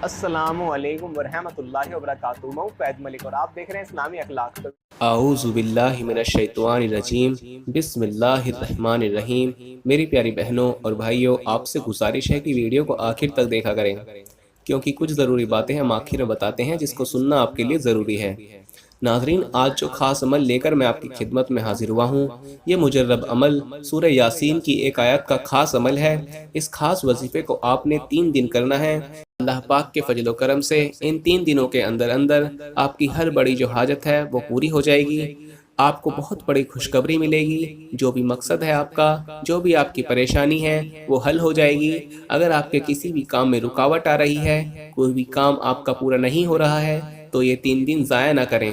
अस्सलाम वालेकुम वरहमत उल्लाहि वबरकातुहू। मैं फैद मलिक और आप देख रहे हैं इस्लामी अखलाक। आऊज़ु बिल्लाहि मिनश्शैतानिर्रजीम बिस्मिल्लाहिर्रहमानिर्रहीम। मेरी प्यारी बहनों और भाइयों, आपसे गुजारिश है कि वीडियो को आखिर तक देखा करें, क्योंकि कुछ ज़रूरी बातें हम आखिर में बताते हैं जिसको सुनना आपके लिए ज़रूरी है। नाज़रीन, आज जो ख़ास अमल लेकर मैं आपकी खिदमत में हाजिर हुआ हूँ, ये मुजर्रब अमल सूरह यासीन की एक आयत का ख़ास अमल है। इस ख़ास वजीफ़े को आपने 3 दिन करना है। अल्लाह पाक के फजल करम से इन 3 दिनों के अंदर अंदर आपकी हर बड़ी जो हाजत है वो पूरी हो जाएगी। आपको बहुत बड़ी खुशखबरी मिलेगी। जो भी मकसद है आपका, जो भी आपकी परेशानी है, वो हल हो जाएगी। अगर आपके किसी भी काम में रुकावट आ रही है, कोई भी काम आपका पूरा नहीं हो रहा है, तो ये 3 दिन ज़ाया ना करें।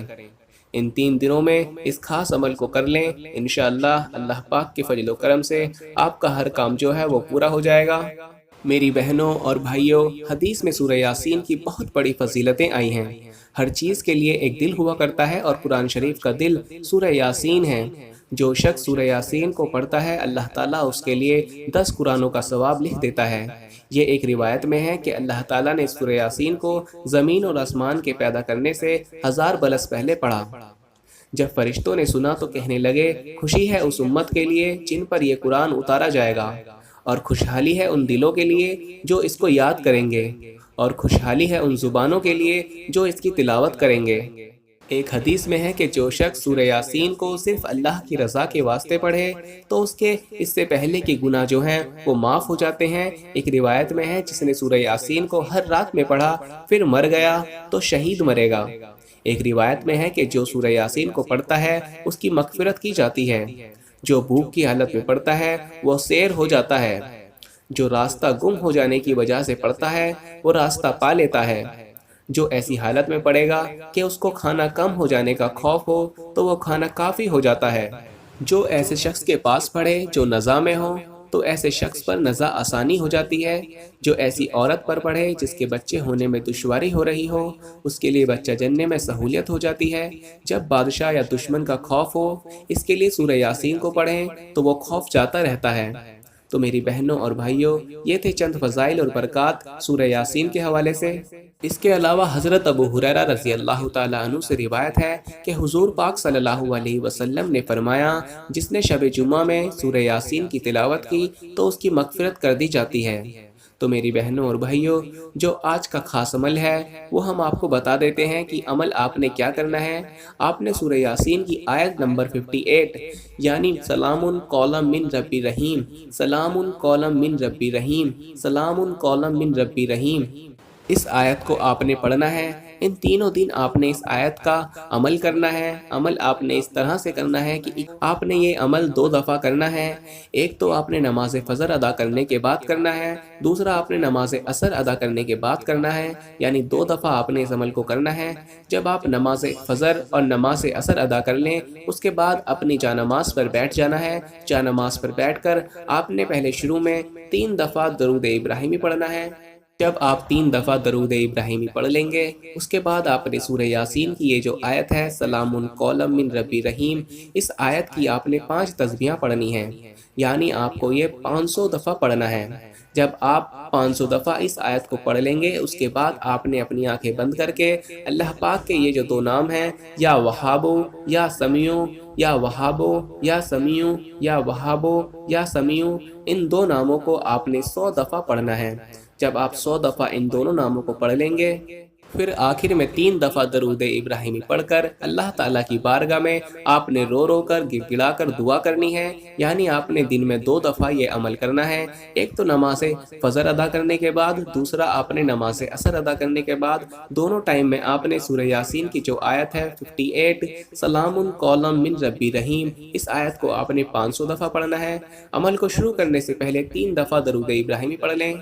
इन 3 दिनों में इस खास अमल को कर लें। इंशाअल्लाह अल्लाह पाक के फजल करम से आपका हर काम जो है वो पूरा हो जाएगा। मेरी बहनों और भाइयों, हदीस में सूरह यासीन की बहुत बड़ी फजीलतें आई हैं। हर चीज़ के लिए एक दिल हुआ करता है और कुरान शरीफ का दिल सूरह यासीन है। जो शख्स सूरह यासीन को पढ़ता है, अल्लाह ताला उसके लिए 10 कुरानों का सवाब लिख देता है। ये एक रिवायत में है कि अल्लाह ताला ने सूरह यासीन को ज़मीन और आसमान के पैदा करने से 1000 बरस पहले पढ़ा। जब फरिश्तों ने सुना तो कहने लगे, खुशी है उस उम्मत के लिए जिन पर यह कुरान उतारा जाएगा, और खुशहाली है उन दिलों के लिए जो इसको याद करेंगे, और खुशहाली है उन जुबानों के लिए जो इसकी तिलावत करेंगे। एक हदीस में है कि जो शख्स सूरह यासीन को सिर्फ अल्लाह की रज़ा के वास्ते पढ़े तो उसके इससे पहले के गुनाह जो हैं वो माफ़ हो जाते हैं। एक रिवायत में है, जिसने सूरह यासीन को हर रात में पढ़ा फिर मर गया तो शहीद मरेगा। एक रिवायत में है कि जो सूरह यासीन को पढ़ता है उसकी मग़फ़िरत की जाती है। जो भूख की हालत में पढ़ता है वो सैर हो जाता है। जो रास्ता गुम हो जाने की वजह से पढ़ता है वो रास्ता पा लेता है। जो ऐसी हालत में पड़ेगा कि उसको खाना कम हो जाने का खौफ हो तो वो खाना काफ़ी हो जाता है। जो ऐसे शख्स के पास पढ़े जो नज़ा में हो तो ऐसे शख्स पर नज़ा आसानी हो जाती है। जो ऐसी औरत पर पढ़े जिसके बच्चे होने में दुश्वारी हो रही हो, उसके लिए बच्चा जन्ने में सहूलियत हो जाती है। जब बादशाह या दुश्मन का खौफ हो, इसके लिए सूरह यासीन को पढ़ें तो वो खौफ जाता रहता है। तो मेरी बहनों और भाइयों, ये थे चंद फ़ज़ाइल और बरक़ात सूरह यासीन के हवाले से। इसके अलावा हज़रत अबू हुरैरा रज़ी अल्लाह ताला अन्हु से रिवायत है कि हुज़ूर पाक सल्लल्लाहु अलैहि वसल्लम ने फरमाया, जिसने शब जुमा में सूरह यासीन की तिलावत की तो उसकी मग़फ़िरत कर दी जाती है। तो मेरी बहनों और भाइयों, जो आज का ख़ास अमल है वो हम आपको बता देते हैं कि अमल आपने क्या करना है। आपने सूरह यासीन की आयत नंबर 58 यानी सलामुन कौलम मिन रब्बी रहीम, सलामुन कौलम मिन रब्बी रहीम, सलामुन कौलम मिन रब्बी रहीम, इस आयत को आपने पढ़ना है। इन तीनों दिन आपने इस आयत का अमल करना है। अमल आपने इस तरह से करना है कि आपने ये अमल 2 दफ़ा करना है। एक तो आपने नमाज फ़जर अदा करने के बाद करना है, दूसरा आपने नमाज असर अदा करने के बाद करना है, यानी 2 दफ़ा आपने इस अमल को करना है। जब आप नमाज फ़जर और नमाज असर अदा कर लें, उसके बाद अपनी जानमाज़ पर बैठ जाना है। जानमाज़ पर बैठकर आपने पहले शुरू में 3 दफ़ा दरूद इब्राहिमी पढ़ना है। जब आप 3 दफ़ा दरूद इब्राहिमी पढ़ लेंगे, उसके बाद आपने सूरह यासीन की ये जो आयत है सलामुन कौलम मिन रब्बी रहीम, इस आयत की आपने 5 तस्बीहां पढ़नी हैं, यानी आपको ये 500 दफ़ा पढ़ना है। जब आप 500 दफ़ा इस आयत को पढ़ लेंगे, उसके बाद आपने अपनी आंखें बंद करके अल्लाह पाक के ये जो 2 नाम हैं, या वहाबो या समियो, या वहाबो या समियो, या वहाबो या समियो, इन 2 नामों को आपने 100 दफ़ा पढ़ना है। जब आप 100 दफ़ा इन दोनों नामों को पढ़ लेंगे, फिर आखिर में 3 दफ़ा दरूद इब्राहिमी पढ़कर अल्लाह ताला की बारगाह में आपने रो रो कर गिड़गिड़ा कर दुआ करनी है। यानी आपने दिन में 2 दफ़ा ये अमल करना है। एक तो नमाज फ़जर अदा करने के बाद, दूसरा आपने नमाज असर अदा करने के बाद। दोनों टाइम में आपने सूरह यासीन की जो आयत है 58 सलामुन कौलम मिन रब्बी रहीम, इस आयत को आपने 500 दफ़ा पढ़ना है। अमल को शुरू करने से पहले 3 दफ़ा दरूद इब्राहिमी पढ़ लें,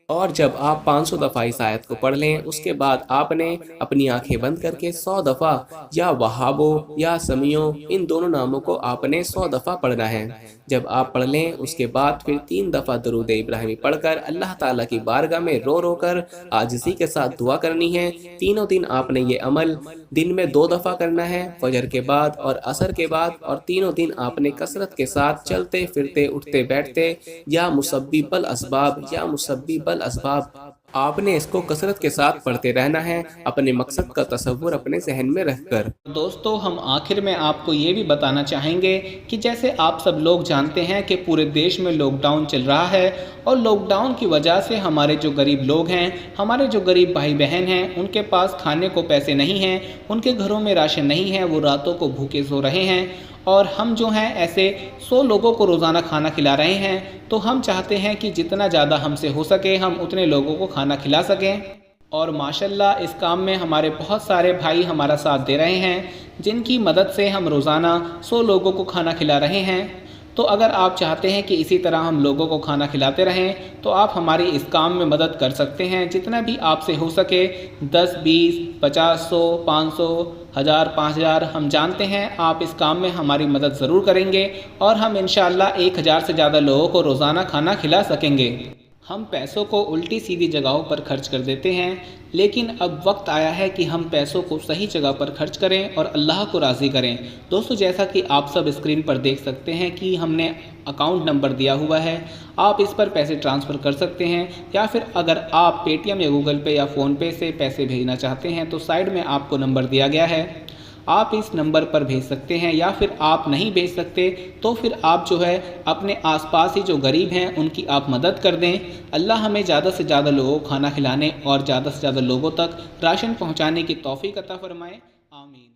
और जब आप 500 दफ़ा इस आयत को पढ़ लें, उसके बाद आपने अपनी आंखें बंद करके 100 दफ़ा या वहाबो या समियो, इन दोनों नामों को आपने 100 दफ़ा पढ़ना है। जब आप पढ़ लें, उसके बाद फिर 3 दफ़ा दरूद इब्राहिमी पढ़कर अल्लाह ताला की बारगाह में रो रो कर आजिज़ी के साथ दुआ करनी है। तीनों दिन आपने ये अमल दिन में 2 दफ़ा करना है, फजर के बाद और असर के बाद, और तीनों दिन आपने कसरत के साथ चलते फिरते उठते बैठते या मुसब्बिबल असबाब या मुसब्बिबल असबाब آپ نے اس کو کثرت کے ساتھ پڑھتے رہنا ہے، اپنے مقصد کا تصور اپنے ذہن میں رکھ کر۔ دوستو، ہم آخر میں آپ کو یہ بھی بتانا چاہیں گے کہ جیسے آپ سب لوگ جانتے ہیں کہ پورے دیش میں لاک ڈاؤن چل رہا ہے، اور لاک ڈاؤن کی وجہ سے ہمارے جو غریب لوگ ہیں، ہمارے جو غریب بھائی بہن ہیں، ان کے پاس کھانے کو پیسے نہیں ہیں، ان کے گھروں میں راشن نہیں ہے، وہ راتوں کو بھوکے سو رہے ہیں، اور ہم جو ہیں ایسے 100 لوگوں کو روزانہ کھانا کھلا رہے ہیں۔ تو ہم چاہتے ہیں کہ جتنا زیادہ ہم سے ہو سکے ہم اتنے لوگوں کو کھانا کھلا سکیں، اور ماشاءاللہ اس کام میں ہمارے بہت سارے بھائی ہمارا ساتھ دے رہے ہیں، جن کی مدد سے ہم روزانہ 100 لوگوں کو کھانا کھلا رہے ہیں۔ تو اگر آپ چاہتے ہیں کہ اسی طرح ہم لوگوں کو کھانا کھلاتے رہیں تو آپ ہماری اس کام میں مدد کر سکتے ہیں، جتنا بھی آپ سے ہو سکے، 10، 20، 50، 100، 500، 1000، 5000، ہم جانتے ہیں آپ اس کام میں ہماری مدد ضرور کریں گے، اور ہم انشاءاللہ 1000 سے زیادہ لوگوں کو روزانہ کھانا کھلا سکیں گے۔ ہم پیسوں کو الٹی سیدھی جگہوں پر خرچ کر دیتے ہیں، لیکن اب وقت آیا ہے کہ ہم پیسوں کو صحیح جگہ پر خرچ کریں اور اللہ کو راضی کریں۔ دوستو، جیسا کہ آپ سب اسکرین پر دیکھ سکتے ہیں کہ ہم نے اکاؤنٹ نمبر دیا ہوا ہے، آپ اس پر پیسے ٹرانسفر کر سکتے ہیں، یا پھر اگر آپ پے ٹی ایم یا گوگل پے یا فون پے سے پیسے بھیجنا چاہتے ہیں تو سائڈ میں آپ کو نمبر دیا گیا ہے، آپ اس نمبر پر بھیج سکتے ہیں، یا پھر آپ نہیں بھیج سکتے تو پھر آپ جو ہے اپنے آس پاس ہی جو غریب ہیں ان کی آپ مدد کر دیں۔ اللہ ہمیں زیادہ سے زیادہ لوگوں کو کھانا کھلانے اور زیادہ سے زیادہ لوگوں تک راشن پہنچانے کی توفیق عطا فرمائے، آمین۔